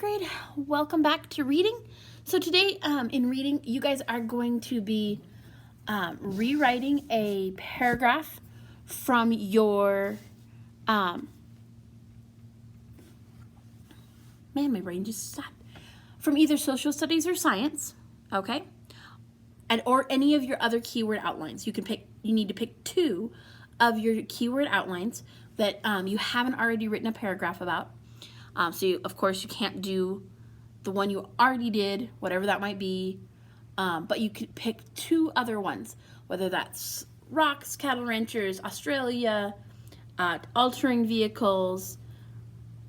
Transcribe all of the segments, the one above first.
grade, welcome back to reading. So today in reading, you guys are going to be rewriting a paragraph from your, man, my brain just stopped, from either social studies or science, okay? Or any of your other keyword outlines. You need to pick two of your keyword outlines that you haven't already written a paragraph about. Of course, you can't do the one you already did, whatever that might be, but you could pick two other ones, whether that's rocks, cattle ranchers, Australia, altering vehicles,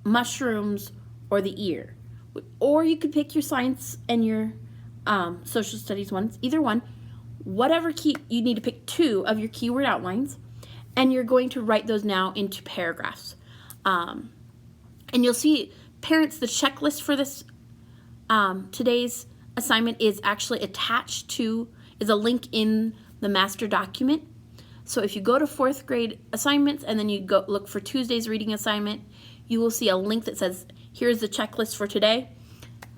mushrooms, or the ear. Or you could pick your science and your social studies ones, either one. Whatever you need to pick two of your keyword outlines, and you're going to write those now into paragraphs. And you'll see, parents, the checklist for this today's assignment is actually attached to, is a link in the master document. So if you go to 4th grade assignments and then you go look for Tuesday's reading assignment, you will see a link that says, here's the checklist for today.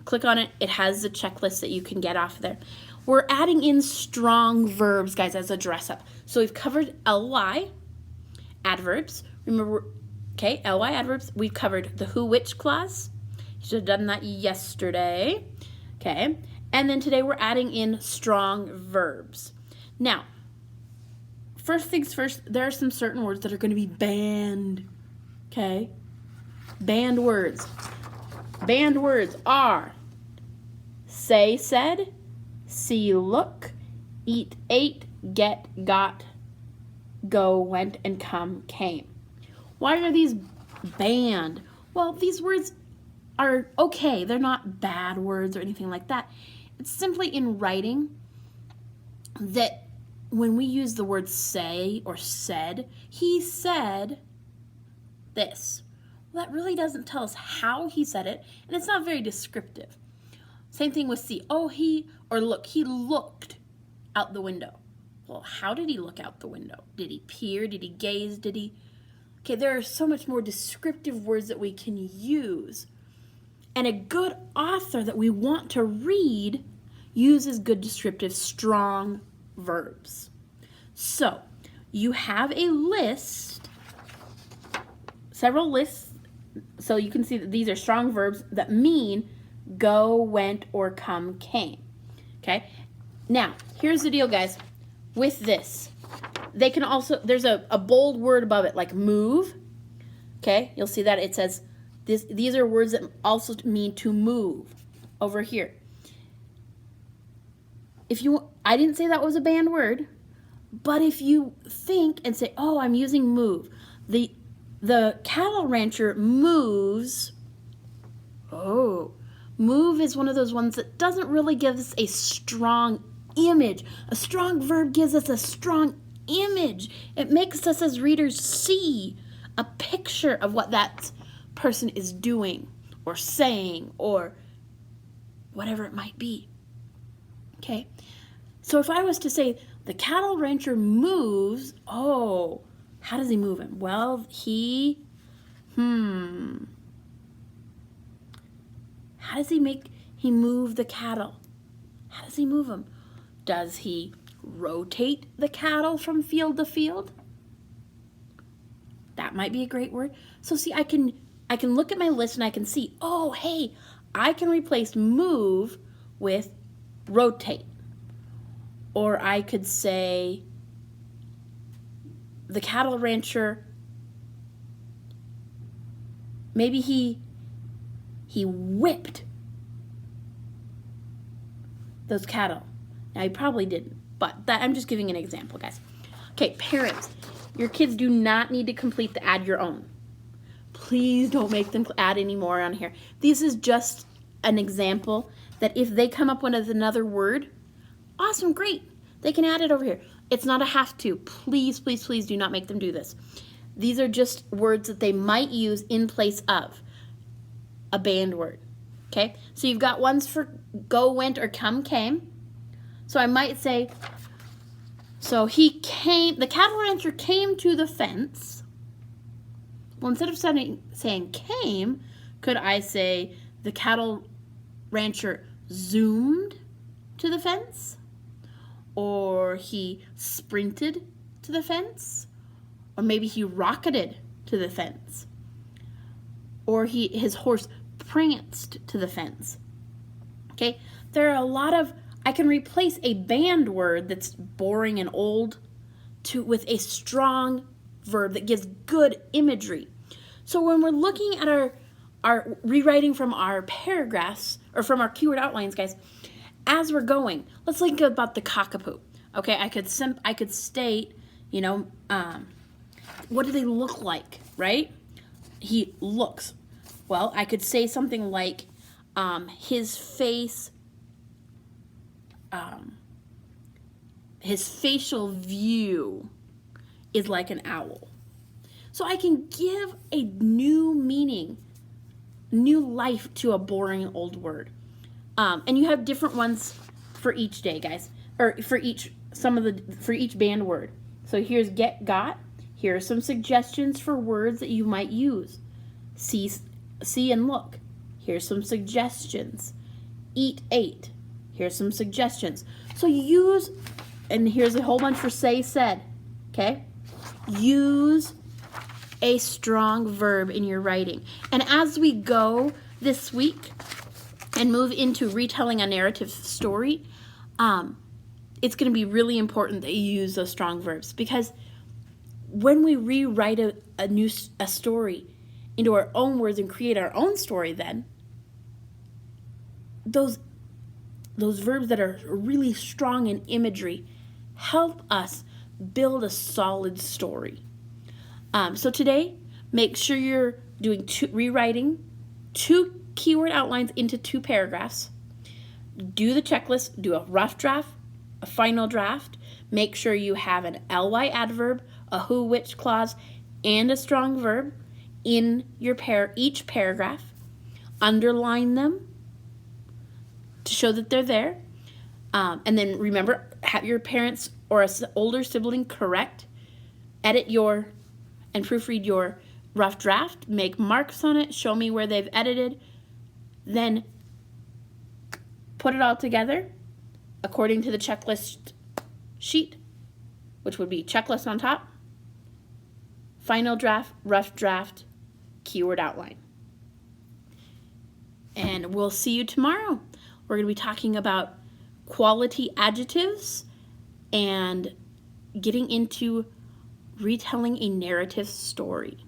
Click on it. It has the checklist that you can get off there. We're adding in strong verbs, guys, as a dress up. So we've covered ly, adverbs. Remember, okay, ly adverbs. We've covered the who, which clause. You should have done that yesterday. Okay, and then today we're adding in strong verbs. Now, first things first, there are some certain words that are going to be banned. Okay, banned words. Banned words are say, said, see, look, eat, ate, get, got, go, went, and come, came. Why are these banned? Well, these words are okay. They're not bad words or anything like that. It's simply in writing that when we use the word say or said, he said this. Well, that really doesn't tell us how he said it, and it's not very descriptive. Same thing with see. Oh, he looked out the window. Well, how did he look out the window? Did he peer? Did he gaze? Okay, there are so much more descriptive words that we can use. And a good author that we want to read uses good descriptive, strong verbs. So, you have a list, several lists, so you can see that these are strong verbs that mean go, went, or come, came. Okay? Now, here's the deal, guys. With this, they can also, there's a bold word above it, like move. Okay? You'll see that it says, these are words that also mean to move over here. I didn't say that was a banned word, but if you think and say, oh, I'm using move, the cattle rancher moves. Oh, move is one of those ones that doesn't really give us a strong image. A strong verb gives us a strong image. It makes us as readers see a picture of what that person is doing or saying or whatever it might be. Okay? So if I was to say the cattle rancher moves, oh, how does he move him? Well, how does he move the cattle? How does he move them? Does he rotate the cattle from field to field? That might be a great word. So see, I can look at my list and I can see, oh, hey, I can replace move with rotate. Or I could say the cattle rancher, maybe he whipped those cattle. Now, he probably didn't, but I'm just giving an example, guys. Okay, parents, your kids do not need to complete the add your own. Please don't make them add any more on here. This is just an example that if they come up with another word, awesome, great. They can add it over here. It's not a have to. Please, please, please do not make them do this. These are just words that they might use in place of a banned word. Okay? So you've got ones for go, went, or come, came. So I might say, so the cattle rancher came to the fence. Well, instead of saying came, could I say the cattle rancher zoomed to the fence, or he sprinted to the fence, or maybe he rocketed to the fence, or his horse pranced to the fence. Okay, there are a lot of, I can replace a banned word that's boring and old with a strong verb that gives good imagery. So when we're looking at our rewriting from our paragraphs or from our keyword outlines, guys, as we're going, let's think about the cockapoo. Okay, I could state, what do they look like, right? He looks. Well, I could say something like, his facial view is like an owl. So I can give a new meaning, new life to a boring old word. And you have different ones for each day, guys, or for each banned word. So here's got. Here are some suggestions for words that you might use. See and look. Here's some suggestions. Eat, ate. Here's some suggestions. So use, and here's a whole bunch for say, said. Okay? Use a strong verb in your writing. And as we go this week and move into retelling a narrative story, it's going to be really important that you use those strong verbs, because when we rewrite a story into our own words and create our own story, then those verbs that are really strong in imagery help us build a solid story. So today, make sure you're doing rewriting 2 keyword outlines into 2 paragraphs. Do the checklist, do a rough draft, a final draft. Make sure you have an ly adverb, a who, which clause, and a strong verb in your each paragraph. Underline them to show that they're there. And then remember, have your parents or an older sibling correct, edit and proofread your rough draft, make marks on it, show me where they've edited, then put it all together according to the checklist sheet, which would be checklist on top, final draft, rough draft, keyword outline. And we'll see you tomorrow. We're going to be talking about quality adjectives and getting into retelling a narrative story.